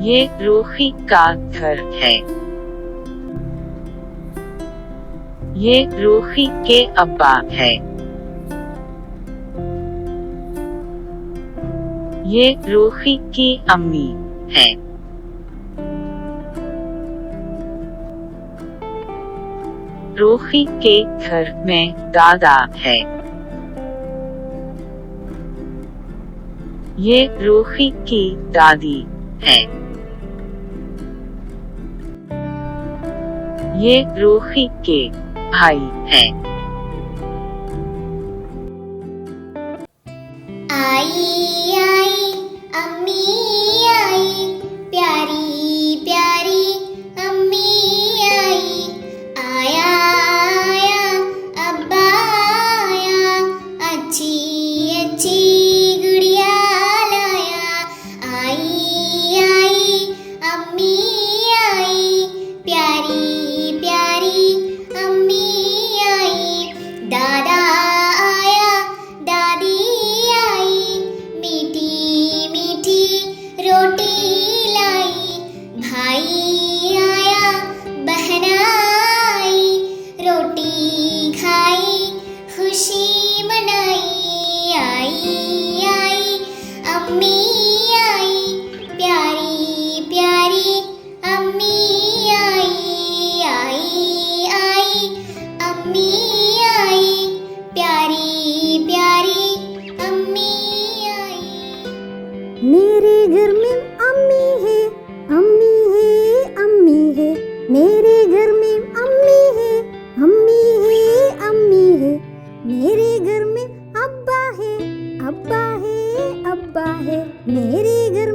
ये रोखी का घर है। ये रोखी के अब्बा है। ये रोखी की अम्मी है। रोखी के घर में दादा है। ये रोखी की दादी है। ये रोखी के भाई है। आई आई अम्मी आई, प्यारी प्यारी अम्मी आई। आया आया अब्बा आया, अच्छी अच्छी गुड़िया लाया। आई आई अम्मी आई, प्यारी प्यारी अम्मी आई। दादा आया दादी आई, मीठी मीठी रोटी लाई। भाई आया बहन आई, रोटी खाई खुशी मनाई। आई आई अम्मी आई, प्यारी प्यारी अम्मी आई। आई आई अम्मी आई, प्यारी प्यारी अम्मी आई। मेरे घर में अम्मी है, अम्मी है, अम्मी है। मेरे घर में अम्मी है, अम्मी है, अम्मी है। मेरे घर में अब्बा है, अब्बा है, अब्बा है। मेरे घर